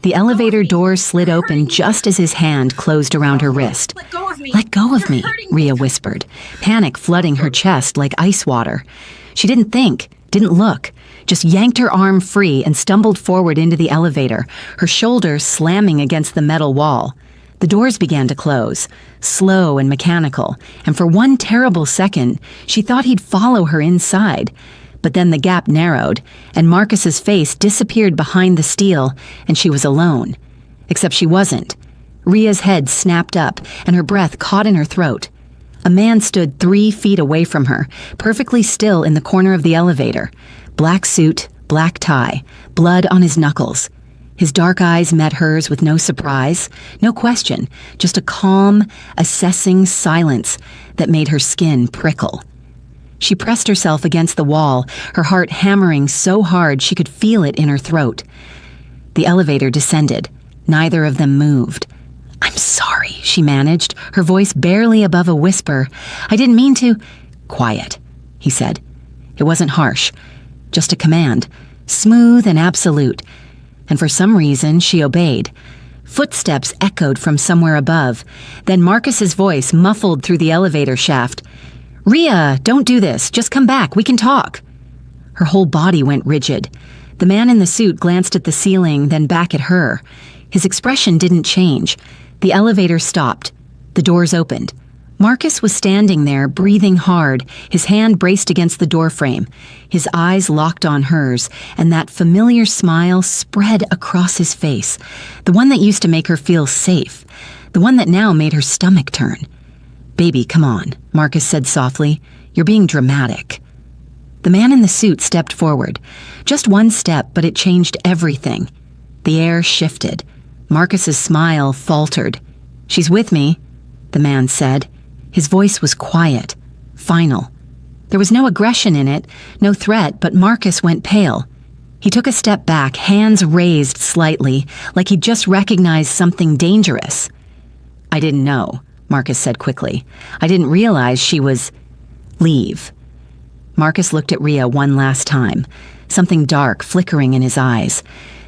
The elevator door slid open just as his hand closed around her wrist. Let go of me. "Let go of me," You're hurting me. Rhea whispered, panic flooding her chest like ice water. She didn't think, didn't look, just yanked her arm free and stumbled forward into the elevator, her shoulders slamming against the metal wall. The doors began to close, slow and mechanical, and for one terrible second, she thought he'd follow her inside. But then the gap narrowed, and Marcus's face disappeared behind the steel, and she was alone. Except she wasn't. Rhea's head snapped up, and her breath caught in her throat. A man stood 3 feet away from her, perfectly still in the corner of the elevator. Black suit, black tie, blood on his knuckles. His dark eyes met hers with no surprise, no question, just a calm, assessing silence that made her skin prickle. She pressed herself against the wall, her heart hammering so hard she could feel it in her throat. The elevator descended. Neither of them moved. "I'm sorry," she managed, her voice barely above a whisper. "I didn't mean to—" "Quiet," he said. It wasn't harsh, just a command, smooth and absolute. And for some reason, she obeyed. Footsteps echoed from somewhere above. Then Marcus's voice muffled through the elevator shaft. "Rhea, don't do this. Just come back. We can talk." Her whole body went rigid. The man in the suit glanced at the ceiling, then back at her. His expression didn't change. The elevator stopped. The doors opened. Marcus was standing there, breathing hard, his hand braced against the doorframe, his eyes locked on hers, and that familiar smile spread across his face, the one that used to make her feel safe, the one that now made her stomach turn. "Baby, come on," Marcus said softly. "You're being dramatic." The man in the suit stepped forward. Just one step, but it changed everything. The air shifted. Marcus's smile faltered. "She's with me," the man said. His voice was quiet, final. There was no aggression in it, no threat, but Marcus went pale. He took a step back, hands raised slightly, like he'd just recognized something dangerous. "I didn't know," Marcus said quickly. "I didn't realize she was—" "Leave." Marcus looked at Rhea one last time, something dark flickering in his eyes.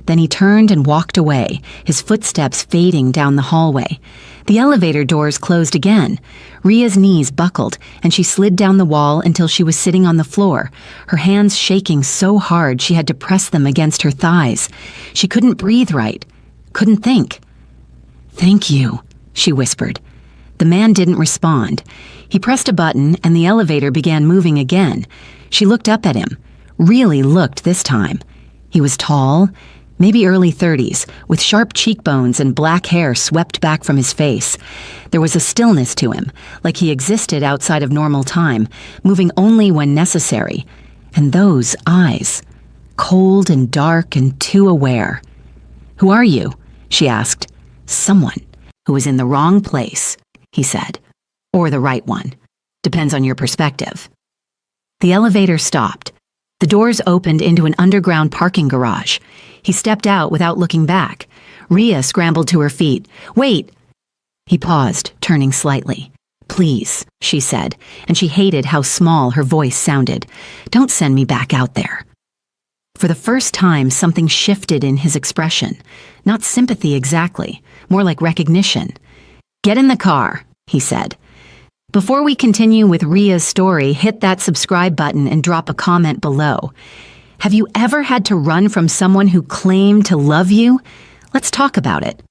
Then he turned and walked away, his footsteps fading down the hallway. The elevator doors closed again. Rhea's knees buckled, and she slid down the wall until she was sitting on the floor, her hands shaking so hard she had to press them against her thighs. She couldn't breathe right, couldn't think. "Thank you," she whispered. The man didn't respond. He pressed a button, and the elevator began moving again. She looked up at him, really looked this time. He was tall, maybe early 30s, with sharp cheekbones and black hair swept back from his face. There was a stillness to him, like he existed outside of normal time, moving only when necessary. And those eyes, cold and dark and too aware. "Who are you?" she asked. "Someone who is in the wrong place," he said. "Or the right one. Depends on your perspective." The elevator stopped. The doors opened into an underground parking garage. He stepped out without looking back. Rhea scrambled to her feet. "Wait!" He paused, turning slightly. "Please," she said, and she hated how small her voice sounded. "Don't send me back out there." For the first time, something shifted in his expression. Not sympathy exactly, more like recognition. "Get in the car," he said. Before we continue with Rhea's story, hit that subscribe button and drop a comment below. Have you ever had to run from someone who claimed to love you? Let's talk about it.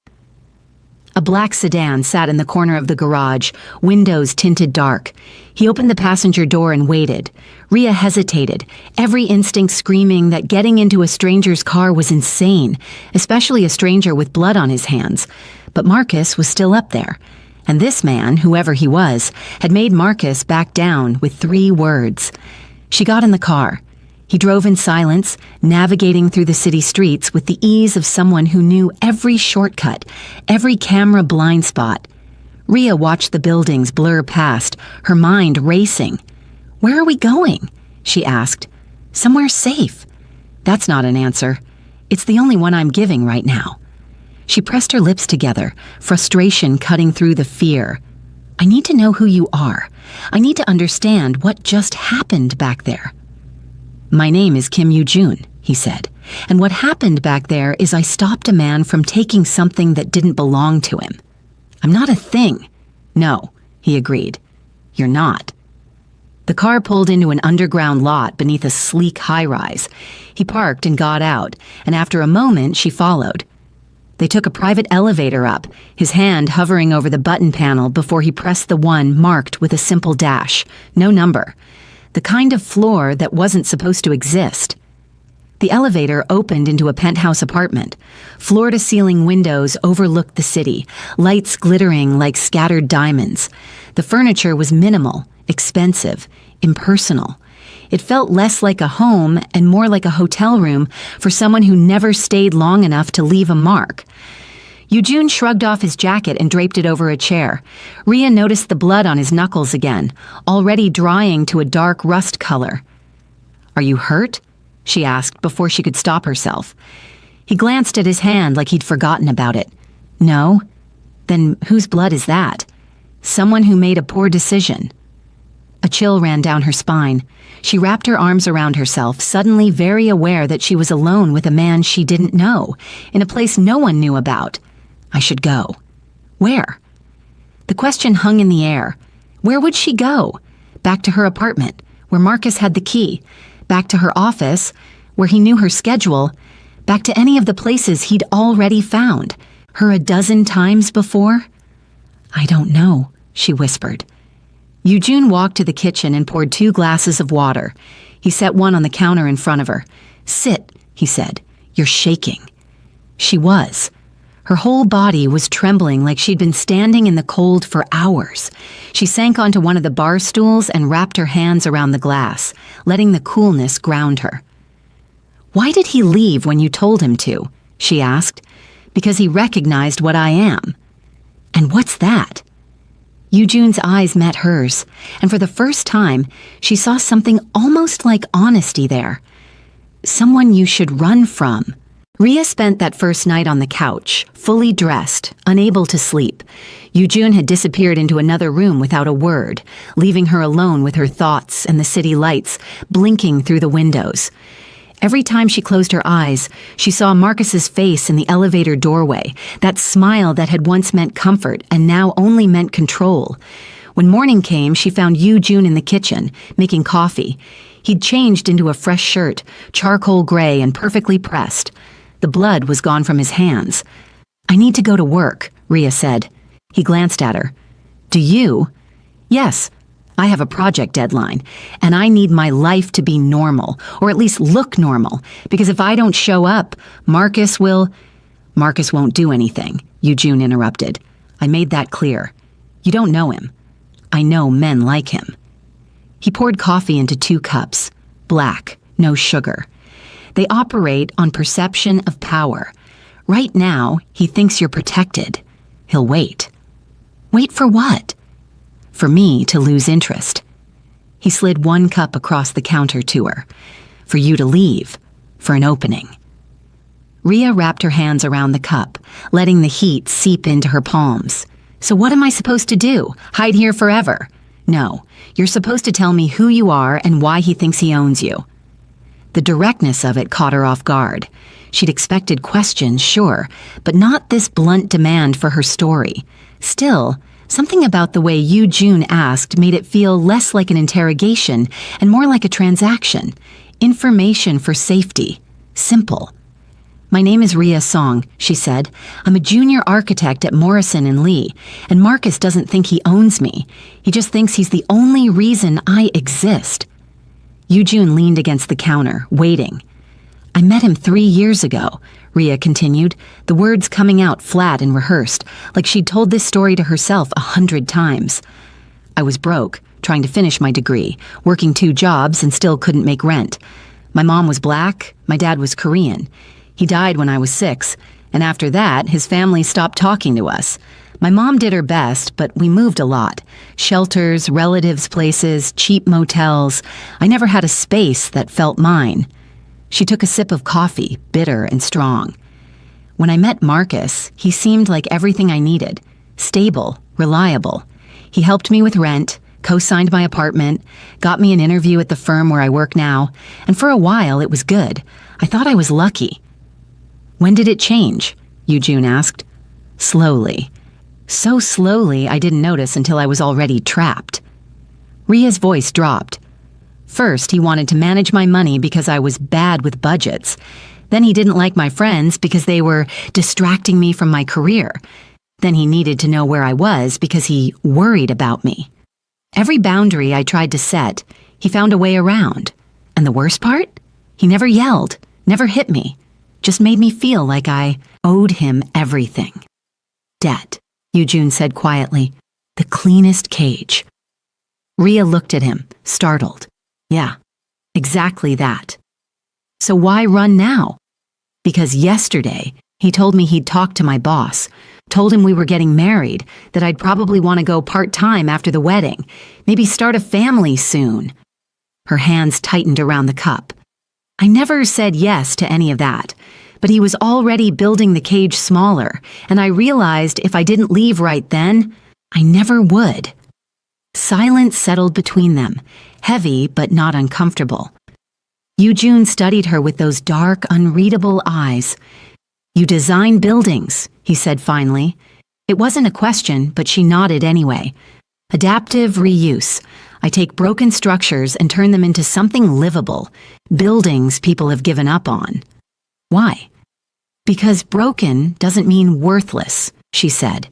A black sedan sat in the corner of the garage, windows tinted dark. He opened the passenger door and waited. Rhea hesitated, every instinct screaming that getting into a stranger's car was insane, especially a stranger with blood on his hands. But Marcus was still up there. And this man, whoever he was, had made Marcus back down with 3 words. She got in the car. He drove in silence, navigating through the city streets with the ease of someone who knew every shortcut, every camera blind spot. Rhea watched the buildings blur past, her mind racing. "Where are we going?" she asked. "Somewhere safe." "That's not an answer. It's the only one I'm giving right now." She pressed her lips together, frustration cutting through the fear. "I need to know who you are. I need to understand what just happened back there." "My name is Kim Yoo-jun," he said. And what happened back there is I stopped a man from taking something that didn't belong to him. I'm not a thing. No, he agreed. You're not. The car pulled into an underground lot beneath a sleek high-rise. He parked and got out, and after a moment, she followed. They took a private elevator up, his hand hovering over the button panel before he pressed the one marked with a simple dash, no number, the kind of floor that wasn't supposed to exist. The elevator opened into a penthouse apartment. Floor-to-ceiling windows overlooked the city, lights glittering like scattered diamonds. The furniture was minimal, expensive, impersonal. It felt less like a home and more like a hotel room for someone who never stayed long enough to leave a mark. Eugene shrugged off his jacket and draped it over a chair. Rhea noticed the blood on his knuckles again, already drying to a dark rust color. "Are you hurt?" she asked before she could stop herself. He glanced at his hand like he'd forgotten about it. "No? Then whose blood is that? Someone who made a poor decision." A chill ran down her spine. She wrapped her arms around herself, suddenly very aware that she was alone with a man she didn't know, in a place no one knew about. I should go. Where? The question hung in the air. Where would she go? Back to her apartment, where Marcus had the key. Back to her office, where he knew her schedule. Back to any of the places he'd already found. Her a dozen times before? "I don't know," she whispered. Eugene walked to the kitchen and poured 2 glasses of water. He set one on the counter in front of her. "Sit," he said. "You're shaking." She was. Her whole body was trembling like she'd been standing in the cold for hours. She sank onto one of the bar stools and wrapped her hands around the glass, letting the coolness ground her. "Why did he leave when you told him to?" she asked. "Because he recognized what I am." "And what's that?" Eugene's eyes met hers, and for the first time, she saw something almost like honesty there. "Someone you should run from." Rhea spent that first night on the couch, fully dressed, unable to sleep. Eugene had disappeared into another room without a word, leaving her alone with her thoughts and the city lights blinking through the windows. Every time she closed her eyes, she saw Marcus's face in the elevator doorway, that smile that had once meant comfort and now only meant control. When morning came, she found Eugene in the kitchen, making coffee. He'd changed into a fresh shirt, charcoal gray and perfectly pressed. The blood was gone from his hands. "I need to go to work," Rhea said. He glanced at her. "Do you?" "Yes. I have a project deadline, and I need my life to be normal, or at least look normal, because if I don't show up, Marcus will—" "Marcus won't do anything," Eugene interrupted. "I made that clear. You don't know him. I know men like him." He poured coffee into 2 cups, black, no sugar. They operate on perception of power. Right now, he thinks you're protected. He'll wait. Wait for what? For me to lose interest. He slid 1 cup across the counter to her. For you to leave. For an opening. Rhea wrapped her hands around the cup, letting the heat seep into her palms. "So what am I supposed to do? Hide here forever?" "No, you're supposed to tell me who you are and why he thinks he owns you." The directness of it caught her off guard. She'd expected questions, sure, but not this blunt demand for her story. Still, something about the way Eugene asked made it feel less like an interrogation and more like a transaction. Information for safety. Simple. "My name is Rhea Song," she said. "I'm a junior architect at Morrison & Lee, and Marcus doesn't think he owns me. He just thinks he's the only reason I exist." Eugene leaned against the counter, waiting. "I met him 3 years ago," Rhea continued, the words coming out flat and rehearsed, like she'd told this story to herself 100 times. "I was broke, trying to finish my degree, working 2 jobs and still couldn't make rent. My mom was black, my dad was Korean. He died when I was 6, and after that, his family stopped talking to us. My mom did her best, but we moved a lot. Shelters, relatives' places, cheap motels. I never had a space that felt mine." She took a sip of coffee, bitter and strong. "When I met Marcus, he seemed like everything I needed. Stable, reliable. He helped me with rent, co-signed my apartment, got me an interview at the firm where I work now, and for a while it was good. I thought I was lucky. When did it change? Yujun asked. Slowly. So slowly I didn't notice until I was already trapped. Ria's voice dropped. First, he wanted to manage my money because I was bad with budgets. Then he didn't like my friends because they were distracting me from my career. Then he needed to know where I was because he worried about me. Every boundary I tried to set, he found a way around. And the worst part? He never yelled, never hit me, just made me feel like I owed him everything. Debt, Yujun said quietly. The cleanest cage. Ria looked at him, startled. Yeah, exactly that. So why run now? Because yesterday, he told me he'd talked to my boss, told him we were getting married, that I'd probably want to go part-time after the wedding, maybe start a family soon. Her hands tightened around the cup. I never said yes to any of that, but he was already building the cage smaller, and I realized if I didn't leave right then, I never would. Silence settled between them, heavy but not uncomfortable. Yujun studied her with those dark, unreadable eyes. You design buildings, he said finally. It wasn't a question, but she nodded anyway. Adaptive reuse. I take broken structures and turn them into something livable, buildings people have given up on. Why? Because broken doesn't mean worthless, she said.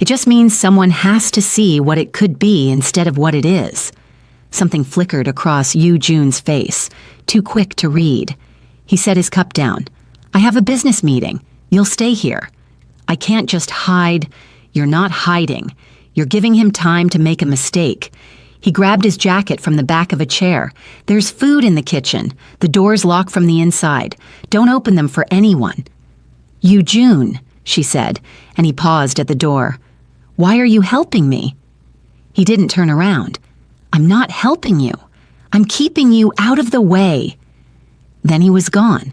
It just means someone has to see what it could be instead of what it is. Something flickered across Yujun's face, too quick to read. He set his cup down. I have a business meeting. You'll stay here. I can't just hide. You're not hiding. You're giving him time to make a mistake. He grabbed his jacket from the back of a chair. There's food in the kitchen. The door's locked from the inside. Don't open them for anyone. Yujun, she said, and he paused at the door. Why are you helping me? He didn't turn around. I'm not helping you. I'm keeping you out of the way. Then he was gone.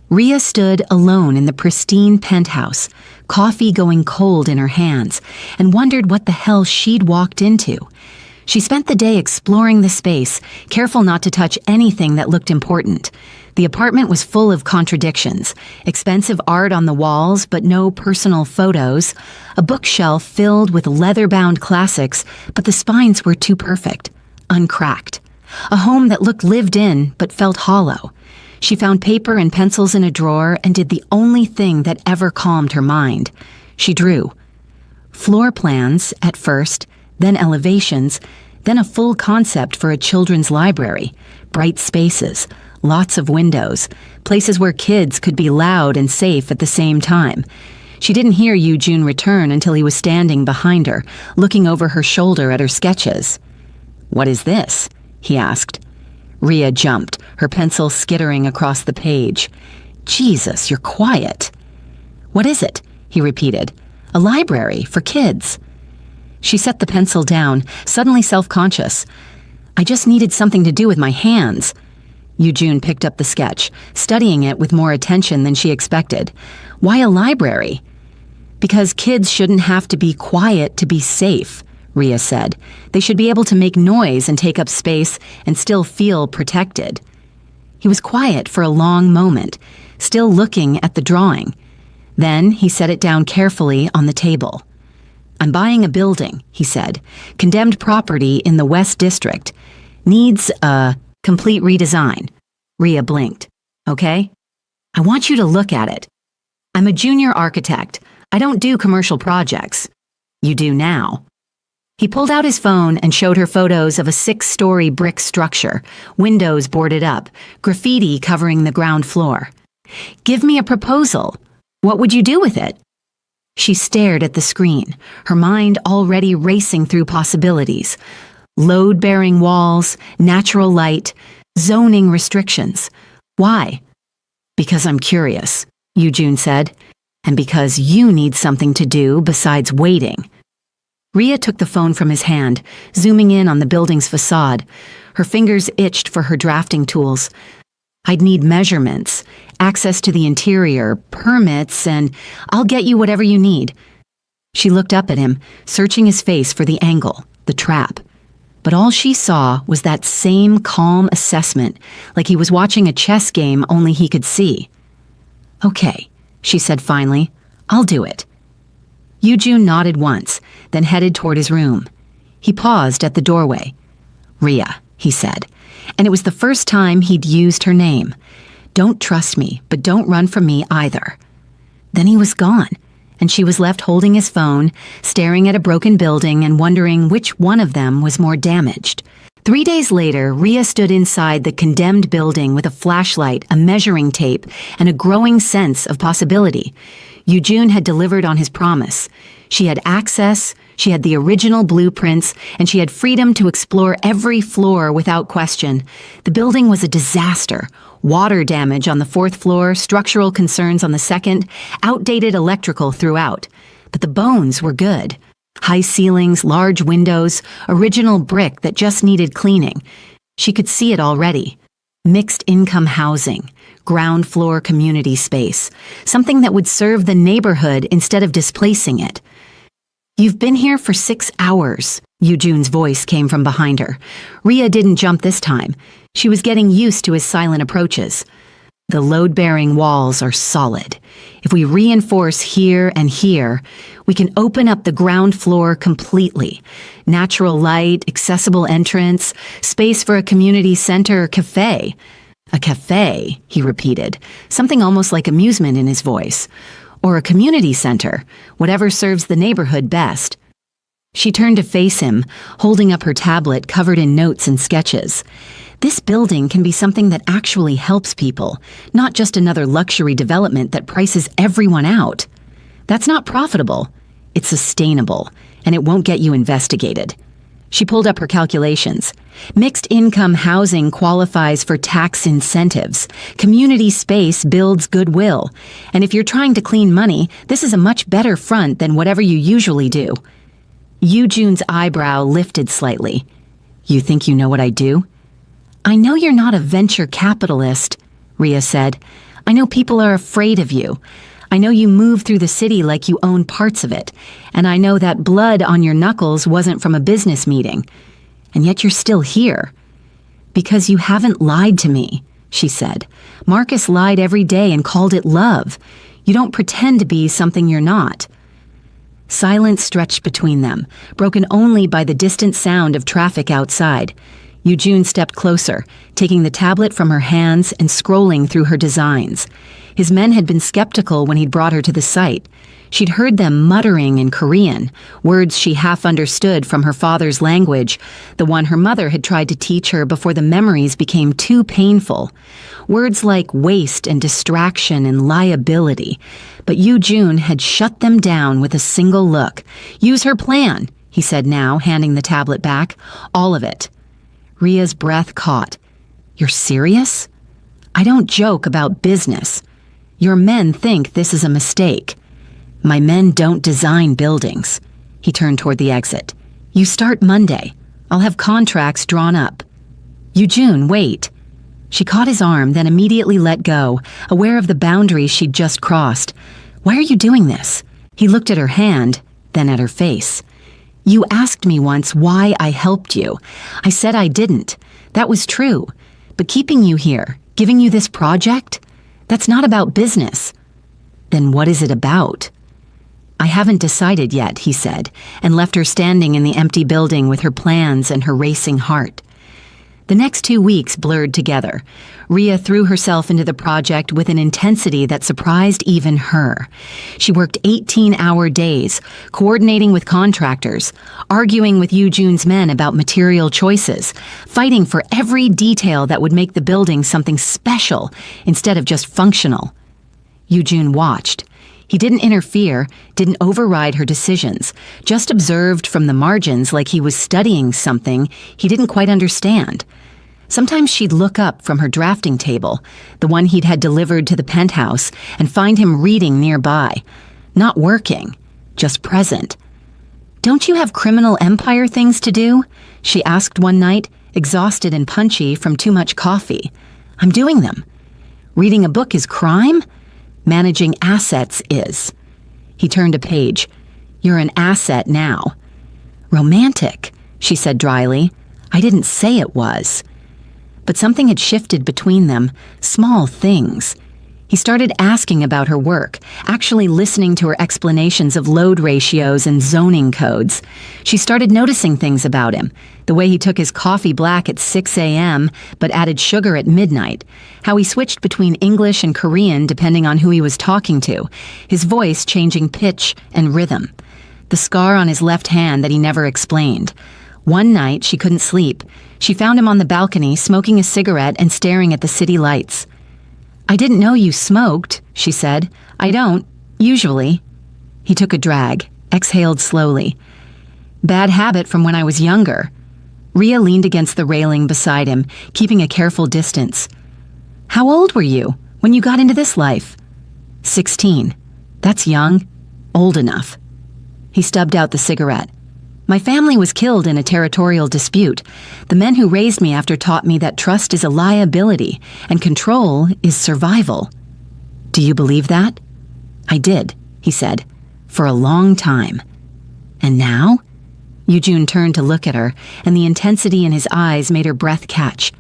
Ria stood alone in the pristine penthouse, coffee going cold in her hands, and wondered what the hell she'd walked into. She spent the day exploring the space, careful not to touch anything that looked important. The apartment was full of contradictions. Expensive art on the walls, but no personal photos. A bookshelf filled with leather-bound classics, but the spines were too perfect, uncracked. A home that looked lived in, but felt hollow. She found paper and pencils in a drawer and did the only thing that ever calmed her mind. She drew. Floor plans, at first, then elevations, then a full concept for a children's library. Bright spaces, lots of windows, places where kids could be loud and safe at the same time. She didn't hear Yujun return until he was standing behind her, looking over her shoulder at her sketches. "What is this?" he asked. Ria jumped, her pencil skittering across the page. "Jesus, you're quiet." "What is it?" he repeated. "A library for kids." She set the pencil down, suddenly self-conscious. "I just needed something to do with my hands." Yujun picked up the sketch, studying it with more attention than she expected. "Why a library?" "Because kids shouldn't have to be quiet to be safe," Ria said. "They should be able to make noise and take up space and still feel protected." He was quiet for a long moment, still looking at the drawing. Then he set it down carefully on the table. "I'm buying a building," he said. "Condemned property in the West District. Needs a complete redesign." Ria blinked. "Okay? I want you to look at it. I'm a junior architect. I don't do commercial projects. You do now." He pulled out his phone and showed her photos of a 6-story brick structure, windows boarded up, graffiti covering the ground floor. "Give me a proposal. What would you do with it?" She stared at the screen, her mind already racing through possibilities. Load-bearing walls, natural light, zoning restrictions. "Why?" "Because I'm curious," Yujun said, "and because you need something to do besides waiting." Ria took the phone from his hand, zooming in on the building's facade. Her fingers itched for her drafting tools. "I'd need measurements, access to the interior, permits, and I'll get you whatever you need." She looked up at him, searching his face for the angle, the trap. But all she saw was that same calm assessment, like he was watching a chess game only he could see. "Okay," she said finally, "I'll do it." Yoo-jun nodded once, then headed toward his room. He paused at the doorway. "Rhea," he said, and it was the first time he'd used her name. "Don't trust me, but don't run from me either." Then he was gone, and she was left holding his phone, staring at a broken building and wondering which one of them was more damaged. 3 days later, Rhea stood inside the condemned building with a flashlight, a measuring tape, and a growing sense of possibility. Yoo-jun had delivered on his promise. She had access, she had the original blueprints, and she had freedom to explore every floor without question. The building was a disaster. Water damage on the 4th floor, structural concerns on the 2nd, outdated electrical throughout. But the bones were good. High ceilings, large windows, original brick that just needed cleaning. She could see it already. Mixed income housing, ground floor community space, something that would serve the neighborhood instead of displacing it. "You've been here for 6 hours, Yoo-jun's voice came from behind her. Rhea didn't jump this time. She was getting used to his silent approaches. "The load-bearing walls are solid. If we reinforce here and here, we can open up the ground floor completely. Natural light, accessible entrance, space for a community center or cafe." "A cafe," he repeated, something almost like amusement in his voice. "Or a community center, whatever serves the neighborhood best." She turned to face him, holding up her tablet covered in notes and sketches. "This building can be something that actually helps people, not just another luxury development that prices everyone out. That's not profitable. It's sustainable, and it won't get you investigated." She pulled up her calculations. Mixed income housing qualifies for tax incentives. Community space builds goodwill. And if you're trying to clean money, this is a much better front than whatever you usually do. Yoo-jun's eyebrow lifted slightly. "You think you know what I do?" "I know you're not a venture capitalist," Rhea said. "I know people are afraid of you. I know you move through the city like you own parts of it, and I know that blood on your knuckles wasn't from a business meeting. And yet you're still here." "Because you haven't lied to me," she said. "Marcus lied every day and called it love. You don't pretend to be something you're not." Silence stretched between them, broken only by the distant sound of traffic outside. Yoo-jun stepped closer, taking the tablet from her hands and scrolling through her designs. His men had been skeptical when he'd brought her to the site. She'd heard them muttering in Korean, words she half understood from her father's language, the one her mother had tried to teach her before the memories became too painful. Words like waste and distraction and liability. But Yoo-jun had shut them down with a single look. "Use her plan," he said now, handing the tablet back. "All of it." Rhea's breath caught. "You're serious?" "I don't joke about business. Your men think this is a mistake." "My men don't design buildings." He turned toward the exit. "You start Monday. I'll have contracts drawn up." "Yoo-jun, wait." She caught his arm, then immediately let go, aware of the boundary she'd just crossed. "Why are you doing this?" He looked at her hand, then at her face. "You asked me once why I helped you. I said I didn't. That was true. But keeping you here, giving you this project, that's not about business." "Then what is it about?" "I haven't decided yet," he said, and left her standing in the empty building with her plans and her racing heart. The next 2 weeks blurred together. Rhea threw herself into the project with an intensity that surprised even her. She worked 18-hour days, coordinating with contractors, arguing with Yoo-jun's men about material choices, fighting for every detail that would make the building something special instead of just functional. Yoo-jun watched. He didn't interfere, didn't override her decisions, just observed from the margins like he was studying something he didn't quite understand. Sometimes she'd look up from her drafting table, the one he'd had delivered to the penthouse, and find him reading nearby. Not working, just present. "Don't you have criminal empire things to do?" she asked one night, exhausted and punchy from too much coffee. "I'm doing them." "Reading a book is crime?" "Managing assets is." He turned a page. "You're an asset now." "Romantic," she said dryly. I didn't say it was. But something had shifted between them, small things. He started asking about her work, actually listening to her explanations of load ratios and zoning codes. She started noticing things about him, the way he took his coffee black at 6 a.m. but added sugar at midnight, how he switched between English and Korean depending on who he was talking to, his voice changing pitch and rhythm, the scar on his left hand that he never explained. One night, she couldn't sleep. She found him on the balcony, smoking a cigarette and staring at the city lights. "I didn't know you smoked," she said. "I don't, usually." He took a drag, exhaled slowly. "Bad habit from when I was younger." Rhea leaned against the railing beside him, keeping a careful distance. "How old were you when you got into this life?" 16. "That's young. Old enough." He stubbed out the cigarette. "My family was killed in a territorial dispute. The men who raised me after taught me that trust is a liability and control is survival." "Do you believe that?" "I did," he said, "for a long time." "And now?" Yujun turned to look at her, and the intensity in his eyes made her breath catch.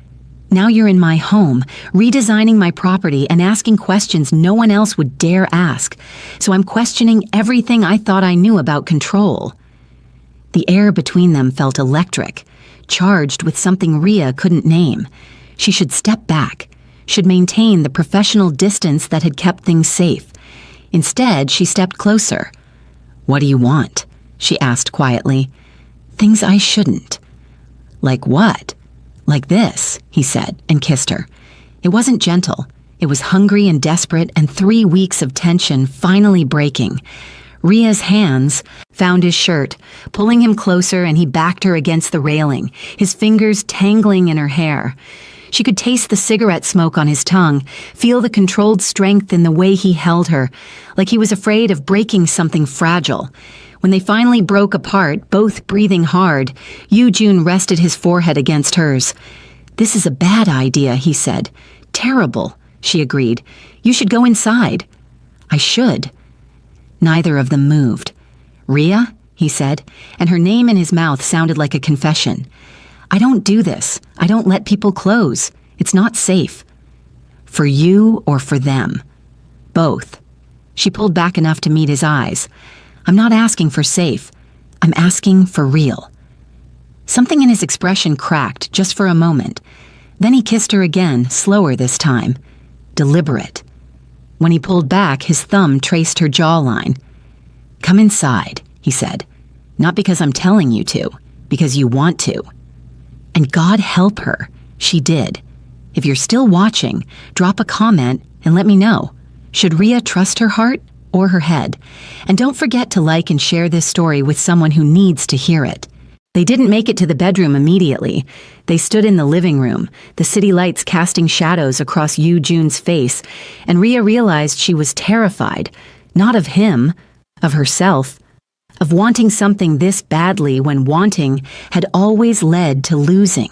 "Now you're in my home, redesigning my property and asking questions no one else would dare ask. So I'm questioning everything I thought I knew about control." The air between them felt electric, charged with something Rhea couldn't name. She should step back, should maintain the professional distance that had kept things safe. Instead, she stepped closer. "What do you want?" she asked quietly. "Things I shouldn't." "Like what?" "Like this," he said, and kissed her. It wasn't gentle. It was hungry and desperate, and 3 weeks of tension finally breaking. Rhea's hands found his shirt, pulling him closer, and he backed her against the railing, his fingers tangling in her hair. She could taste the cigarette smoke on his tongue, feel the controlled strength in the way he held her, like he was afraid of breaking something fragile. When they finally broke apart, both breathing hard, Yujun rested his forehead against hers. "This is a bad idea," he said. "Terrible," she agreed. "You should go inside." "I should." Neither of them moved. "Rhea?" he said, and her name in his mouth sounded like a confession. "I don't do this. I don't let people close. It's not safe." "For you or for them?" "Both." She pulled back enough to meet his eyes. "I'm not asking for safe. I'm asking for real." Something in his expression cracked just for a moment. Then he kissed her again, slower this time. Deliberate. When he pulled back, his thumb traced her jawline. "Come inside," he said. "Not because I'm telling you to, because you want to." And God help her, she did. If you're still watching, drop a comment and let me know. Should Rhea trust her heart or her head? And don't forget to like and share this story with someone who needs to hear it. They didn't make it to the bedroom immediately. They stood in the living room, the city lights casting shadows across Yu Jun's face, and Rhea realized she was terrified, not of him, of herself, of wanting something this badly when wanting had always led to losing.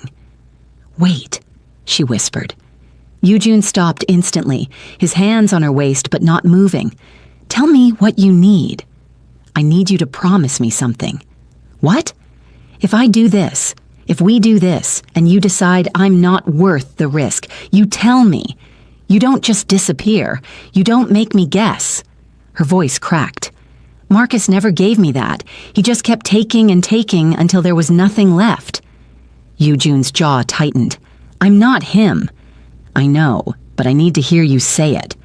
"Wait," she whispered. Yujun stopped instantly, his hands on her waist but not moving. "Tell me what you need." "I need you to promise me something." "What?" "If I do this, if we do this, and you decide I'm not worth the risk, you tell me. You don't just disappear. You don't make me guess." Her voice cracked. "Marcus never gave me that. He just kept taking and taking until there was nothing left." Yujun's jaw tightened. "I'm not him." "I know, but I need to hear you say it."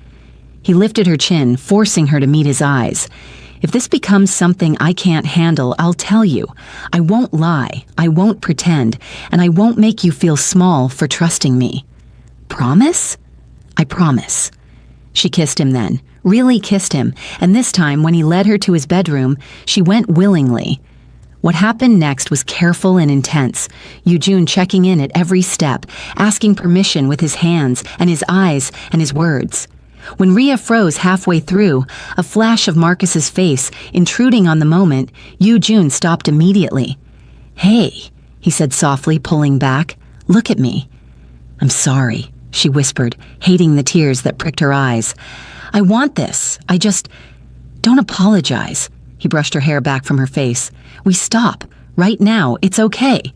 He lifted her chin, forcing her to meet his eyes. "If this becomes something I can't handle, I'll tell you. I won't lie, I won't pretend, and I won't make you feel small for trusting me." "Promise?" "I promise." She kissed him then, really kissed him, and this time when he led her to his bedroom, she went willingly. What happened next was careful and intense, Yujun checking in at every step, asking permission with his hands and his eyes and his words. When Rhea froze halfway through, a flash of Marcus's face intruding on the moment, Yujun stopped immediately. "Hey," he said softly, pulling back. "Look at me." "I'm sorry," she whispered, hating the tears that pricked her eyes. "I want this. Don't apologize." He brushed her hair back from her face. "We stop. Right now. It's okay."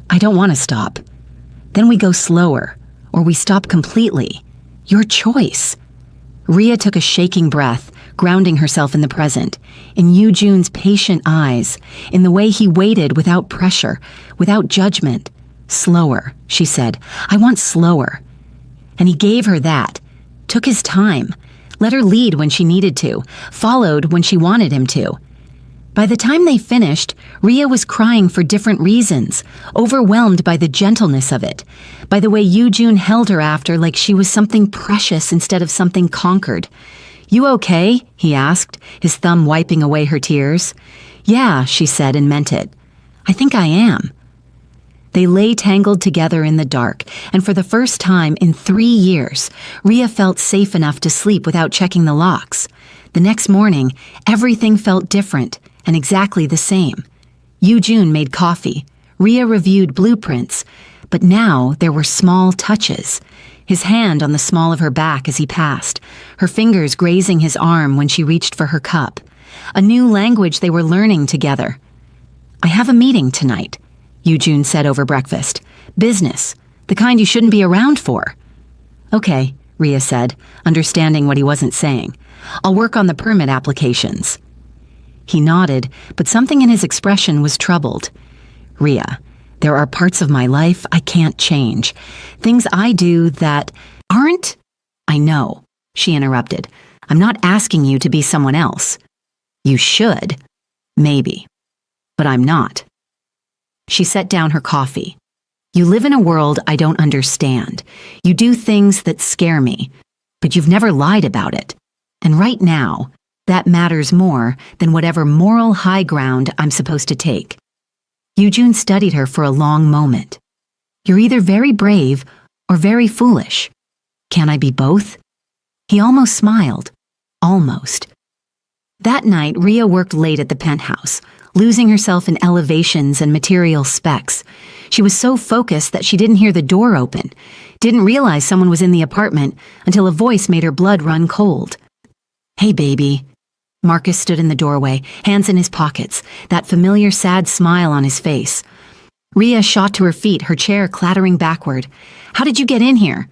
I don't want to stop. Then we go slower, or we stop completely. Your choice. Ria took a shaking breath, grounding herself in the present, in Yoo-jun's patient eyes, in the way he waited without pressure, without judgment. Slower, she said. I want slower. And he gave her that, took his time, let her lead when she needed to, followed when she wanted him to. By the time they finished, Ria was crying for different reasons, overwhelmed by the gentleness of it, by the way Yoo-jun held her after like she was something precious instead of something conquered. You okay? He asked, his thumb wiping away her tears. Yeah, she said and meant it. I think I am. They lay tangled together in the dark, and for the first time in 3 years, Ria felt safe enough to sleep without checking the locks. The next morning, everything felt different and exactly the same. Yoo-jun made coffee. Ria reviewed blueprints, but now there were small touches. His hand on the small of her back as he passed, her fingers grazing his arm when she reached for her cup. A new language they were learning together. I have a meeting tonight, Yoo-jun said over breakfast. Business, the kind you shouldn't be around for. Okay, Ria said, understanding what he wasn't saying. I'll work on the permit applications. He nodded, but something in his expression was troubled. Ria, there are parts of my life I can't change. Things I do that aren't. I know, she interrupted. I'm not asking you to be someone else. You should. Maybe. But I'm not. She set down her coffee. You live in a world I don't understand. You do things that scare me, but you've never lied about it. And right now, that matters more than whatever moral high ground I'm supposed to take. Yoo-jun studied her for a long moment. You're either very brave or very foolish. Can I be both? He almost smiled. Almost. That night, Ria worked late at the penthouse, losing herself in elevations and material specs. She was so focused that she didn't hear the door open, didn't realize someone was in the apartment until a voice made her blood run cold. Hey, baby. Marcus stood in the doorway, hands in his pockets, that familiar sad smile on his face. Ria shot to her feet, her chair clattering backward. How did you get in here?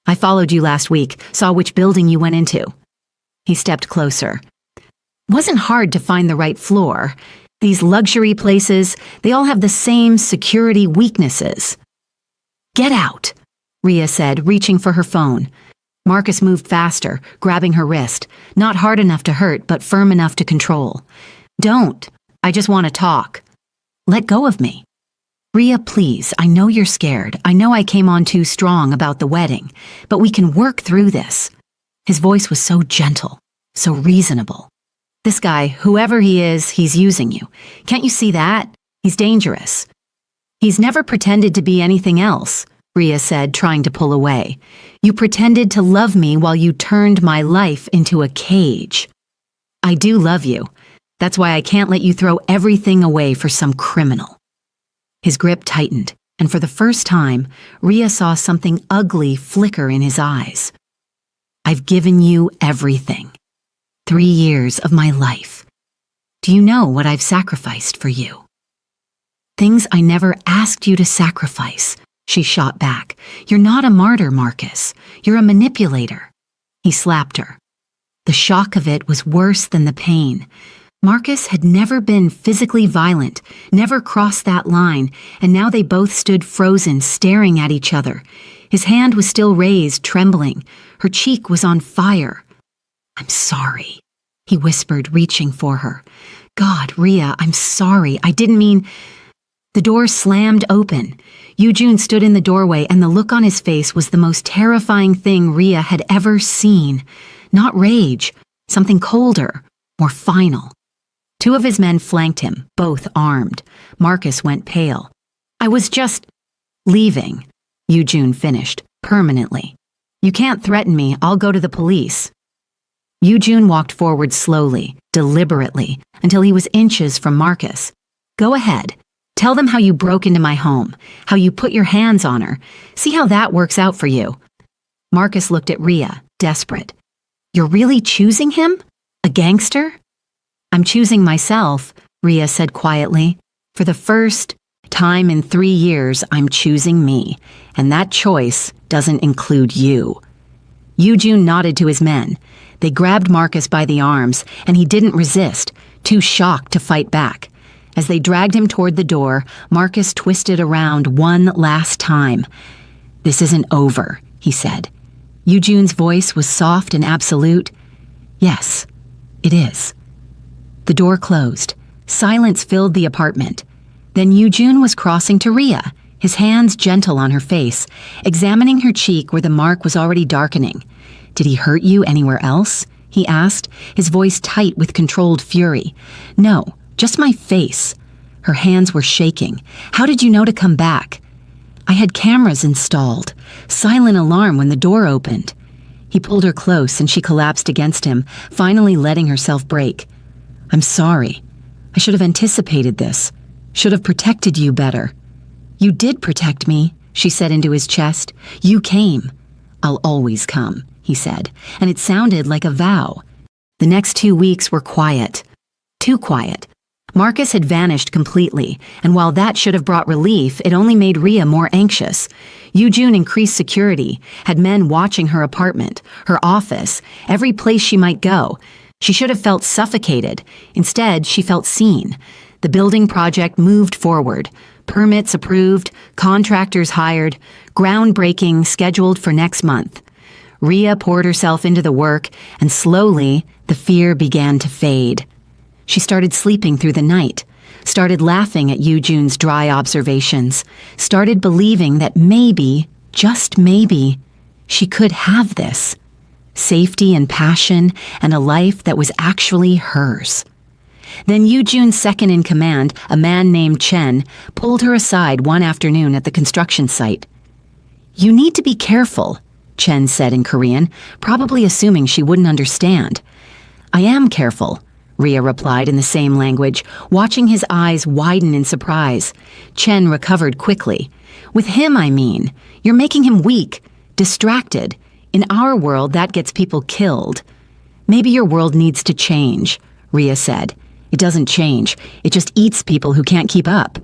I followed you last week, saw which building you went into. He stepped closer. Wasn't hard to find the right floor. These luxury places, they all have the same security weaknesses. Get out, Ria said, reaching for her phone. Marcus moved faster, grabbing her wrist, not hard enough to hurt, but firm enough to control. Don't. I just want to talk. Let go of me. Ria, please, I know you're scared. I know I came on too strong about the wedding, but we can work through this. His voice was so gentle, so reasonable. This guy, whoever he is, he's using you. Can't you see that? He's dangerous. He's never pretended to be anything else, Ria said, trying to pull away. You pretended to love me while you turned my life into a cage. I do love you. That's why I can't let you throw everything away for some criminal. His grip tightened, and for the first time, Ria saw something ugly flicker in his eyes. I've given you everything. 3 years of my life. Do you know what I've sacrificed for you? Things I never asked you to sacrifice. She shot back. You're not a martyr, Marcus. You're a manipulator. He slapped her. The shock of it was worse than the pain. Marcus had never been physically violent, never crossed that line, and now they both stood frozen, staring at each other. His hand was still raised, trembling. Her cheek was on fire. I'm sorry, he whispered, reaching for her. God, Ria, I'm sorry. I didn't mean... The door slammed open. Yoo-jun stood in the doorway, and the look on his face was the most terrifying thing Ria had ever seen. Not rage, something colder, more final. 2 of his men flanked him, both armed. Marcus went pale. I was just... leaving, Yoo-jun finished, permanently. You can't threaten me, I'll go to the police. Yoo-jun walked forward slowly, deliberately, until he was inches from Marcus. Go ahead. Tell them how you broke into my home, how you put your hands on her. See how that works out for you. Marcus looked at Ria, desperate. You're really choosing him? A gangster? I'm choosing myself, Ria said quietly. For the first time in 3 years, I'm choosing me, and that choice doesn't include you." Eugene nodded to his men. They grabbed Marcus by the arms, and he didn't resist, too shocked to fight back. As they dragged him toward the door, Marcus twisted around one last time. "This isn't over," he said. Eugene's voice was soft and absolute. "Yes, it is." The door closed. Silence filled the apartment. Then Eugene was crossing to Rhea, his hands gentle on her face, examining her cheek where the mark was already darkening. "Did he hurt you anywhere else?" he asked, his voice tight with controlled fury. "No, just my face." Her hands were shaking. "How did you know to come back?" "I had cameras installed. Silent alarm when the door opened." He pulled her close and she collapsed against him, finally letting herself break. "I'm sorry. I should have anticipated this. Should have protected you better." "You did protect me," she said into his chest. "You came." "I'll always come," he said, and it sounded like a vow. The next 2 weeks were quiet. Too quiet. Marcus had vanished completely, and while that should have brought relief, it only made Rhea more anxious. Eugene increased security, had men watching her apartment, her office, every place she might go. She should have felt suffocated. Instead, she felt seen. The building project moved forward. Permits approved, contractors hired, groundbreaking scheduled for next month. Rhea poured herself into the work, and slowly, the fear began to fade. She started sleeping through the night, started laughing at Eugene's dry observations, started believing that maybe, just maybe, she could have this. Safety and passion and a life that was actually hers. Then Eugene's second in command, a man named Chen, pulled her aside one afternoon at the construction site. "You need to be careful," Chen said in Korean, probably assuming she wouldn't understand. "I am careful," Rhea replied in the same language, watching his eyes widen in surprise. Chen recovered quickly. "With him, I mean. You're making him weak, distracted. In our world, that gets people killed." "Maybe your world needs to change," Rhea said. "It doesn't change. It just eats people who can't keep up."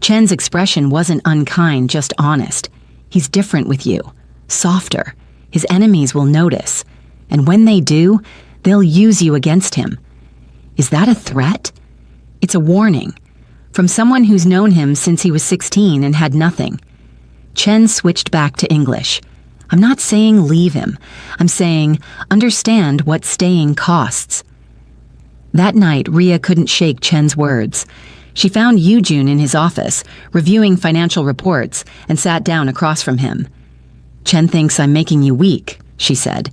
Chen's expression wasn't unkind, just honest. "He's different with you. Softer. His enemies will notice. And when they do, they'll use you against him." "Is that a threat?" "It's a warning. From someone who's known him since he was 16 and had nothing." Chen switched back to English. "I'm not saying leave him. I'm saying understand what staying costs." That night, Rhea couldn't shake Chen's words. She found Eugene in his office, reviewing financial reports, and sat down across from him. "Chen thinks I'm making you weak," she said.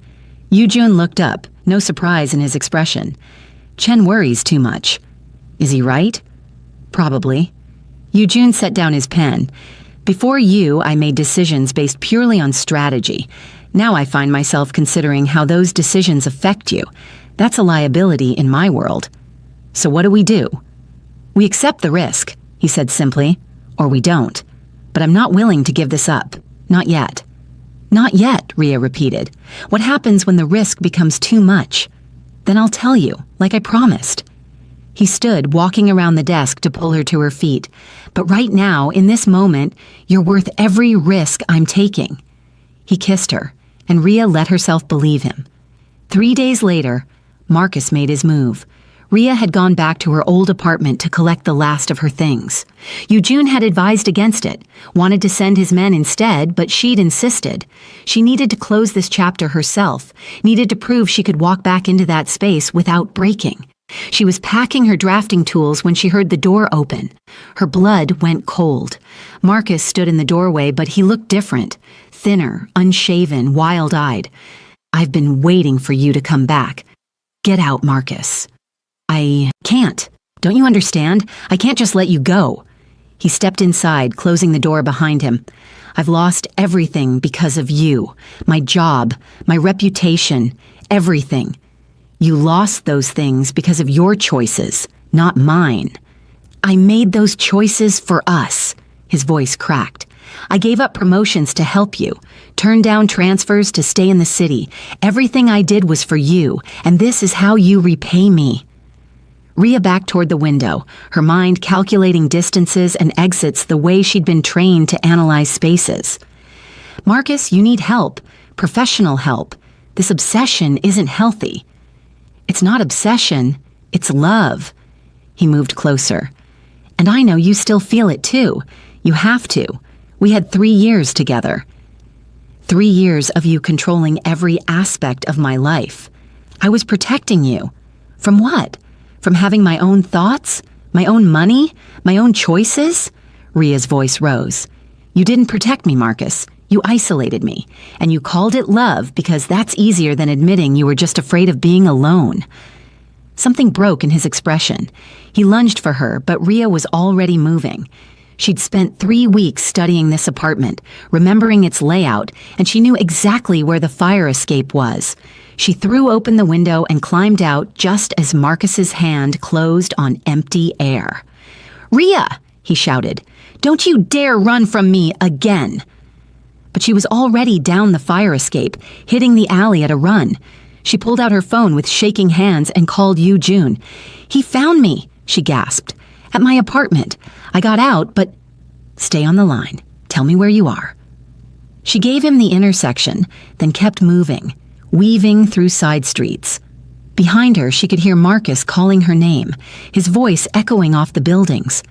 Eugene looked up, no surprise in his expression. "Chen worries too much." "Is he right?" "Probably." Eugene set down his pen. "Before you, I made decisions based purely on strategy. Now I find myself considering how those decisions affect you. That's a liability in my world. So what do? We accept the risk," he said simply, "or we don't. But I'm not willing to give this up. Not yet." "Not yet," Rhea repeated. "What happens when the risk becomes too much?" "Then I'll tell you, like I promised." He stood, walking around the desk to pull her to her feet. "But right now, in this moment, you're worth every risk I'm taking." He kissed her, and Rhea let herself believe him. 3 days later, Marcus made his move. Rhea had gone back to her old apartment to collect the last of her things. Eugene had advised against it, wanted to send his men instead, but she'd insisted. She needed to close this chapter herself, needed to prove she could walk back into that space without breaking. She was packing her drafting tools when she heard the door open. Her blood went cold. Marcus stood in the doorway, but he looked different, thinner, unshaven, wild-eyed. "I've been waiting for you to come back. Get out, Marcus." "I can't. Don't you understand? I can't just let you go." He stepped inside, closing the door behind him. "I've lost everything because of you. My job, my reputation, everything. You lost those things because of your choices, not mine." "I made those choices for us," his voice cracked. "I gave up promotions to help you, turned down transfers to stay in the city. Everything I did was for you, and this is how you repay me." Rhea backed toward the window, her mind calculating distances and exits the way she'd been trained to analyze spaces. "Marcus, you need help. Professional help. This obsession isn't healthy." "It's not obsession, it's love." He moved closer. "And I know you still feel it too. You have to. We had 3 years together. 3 years of you controlling every aspect of my life. I was protecting you. From what? From having my own thoughts? My own money? My own choices?" Rhea's voice rose. "You didn't protect me, Marcus. You isolated me. And you called it love because that's easier than admitting you were just afraid of being alone." Something broke in his expression. He lunged for her, but Rhea was already moving. She'd spent 3 weeks studying this apartment, remembering its layout, and she knew exactly where the fire escape was. She threw open the window and climbed out just as Marcus's hand closed on empty air. "Rhea!" he shouted. "Don't you dare run from me again!" But she was already down the fire escape, hitting the alley at a run. She pulled out her phone with shaking hands and called Yu Jun. "He found me," she gasped. "At my apartment. I got out, but—" "Stay on the line. Tell me where you are." She gave him the intersection, then kept moving, weaving through side streets. Behind her, she could hear Marcus calling her name, his voice echoing off the buildings.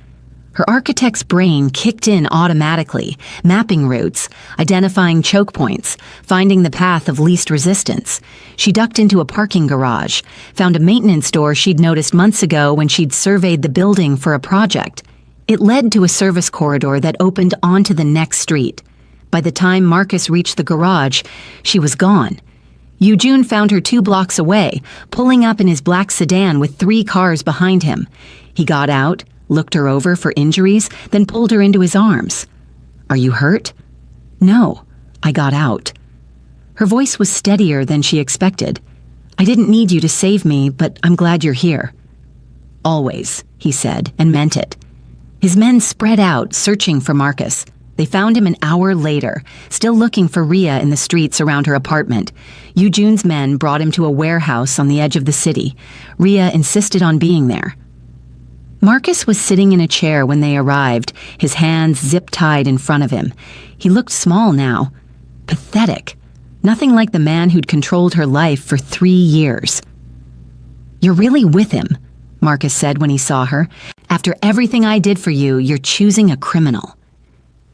Her architect's brain kicked in automatically, mapping routes, identifying choke points, finding the path of least resistance. She ducked into a parking garage, found a maintenance door she'd noticed months ago when she'd surveyed the building for a project. It led to a service corridor that opened onto the next street. By the time Marcus reached the garage, she was gone. Yu Jun found her 2 blocks away, pulling up in his black sedan with 3 cars behind him. He got out, looked her over for injuries, then pulled her into his arms. "Are you hurt?" "No, I got out." Her voice was steadier than she expected. "I didn't need you to save me, but I'm glad you're here." "Always," he said, and meant it. His men spread out, searching for Marcus. They found him an hour later, still looking for Rhea in the streets around her apartment. Yu Jun's men brought him to a warehouse on the edge of the city. Rhea insisted on being there. Marcus was sitting in a chair when they arrived, his hands zip-tied in front of him. He looked small now. Pathetic. Nothing like the man who'd controlled her life for 3 years. "You're really with him," Marcus said when he saw her. "After everything I did for you, you're choosing a criminal."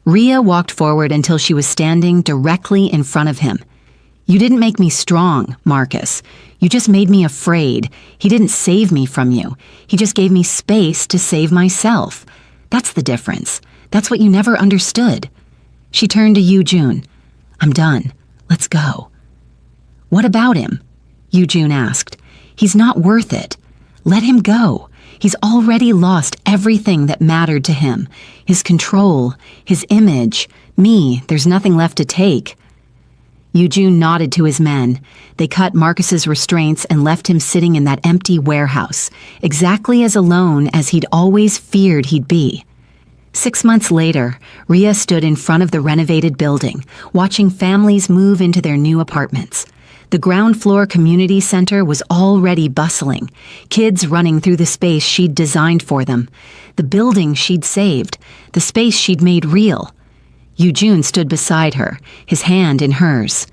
Rhea walked forward until she was standing directly in front of him. "You didn't make me strong, Marcus. You just made me afraid. He didn't save me from you. He just gave me space to save myself. That's the difference. That's what you never understood." She turned to Yu Jun. "I'm done. Let's go." "What about him?" Yu Jun asked. "He's not worth it. Let him go. He's already lost everything that mattered to him. His control, his image, me, there's nothing left to take." Yu Jun nodded to his men. They cut Marcus's restraints and left him sitting in that empty warehouse, exactly as alone as he'd always feared he'd be. 6 months later, Rhea stood in front of the renovated building, watching families move into their new apartments. The ground floor community center was already bustling, kids running through the space she'd designed for them, the building she'd saved, the space she'd made real. Yu Jun stood beside her, his hand in hers.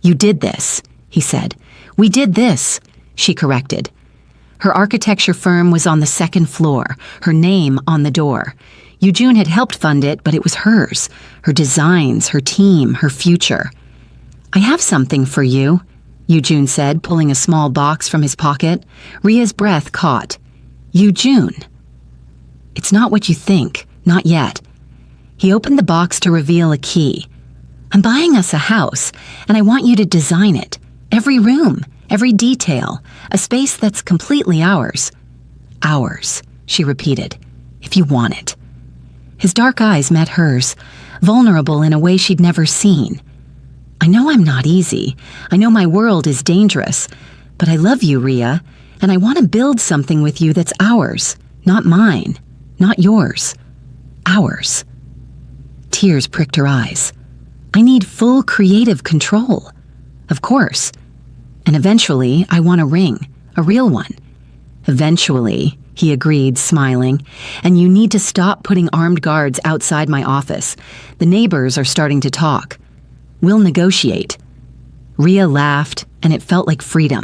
"You did this," he said. "We did this," she corrected. Her architecture firm was on the 2nd floor, her name on the door. Yu Jun had helped fund it, but it was hers, her designs, her team, her future. "I have something for you," Yu Jun said, pulling a small box from his pocket. Rhea's breath caught. "Yu Jun." "It's not what you think, not yet." He opened the box to reveal a key. "I'm buying us a house, and I want you to design it. Every room, every detail, a space that's completely ours." "Ours," she repeated, "if you want it." His dark eyes met hers, vulnerable in a way she'd never seen. "I know I'm not easy. I know my world is dangerous. But I love you, Rhea, and I want to build something with you that's ours, not mine, not yours. Ours." Tears pricked her eyes. "I need full creative control." "Of course. And eventually, I want a ring, a real one. Eventually, he agreed, smiling, and you need to stop putting armed guards outside my office. The neighbors are starting to talk. We'll negotiate. Rhea laughed, and it felt like freedom,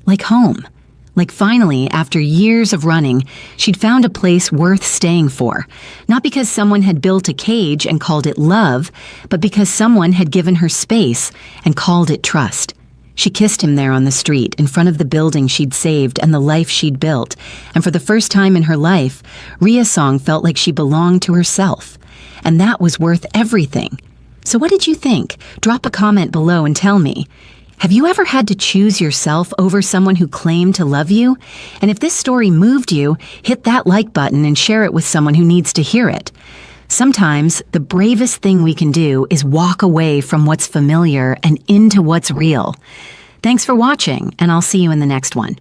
like home. Like finally, after years of running, she'd found a place worth staying for. Not because someone had built a cage and called it love, but because someone had given her space and called it trust. She kissed him there on the street, in front of the building she'd saved and the life she'd built. And for the first time in her life, Rhea Song felt like she belonged to herself. And that was worth everything. So what did you think? Drop a comment below and tell me. Have you ever had to choose yourself over someone who claimed to love you? And if this story moved you, hit that like button and share it with someone who needs to hear it. Sometimes the bravest thing we can do is walk away from what's familiar and into what's real. Thanks for watching, and I'll see you in the next one.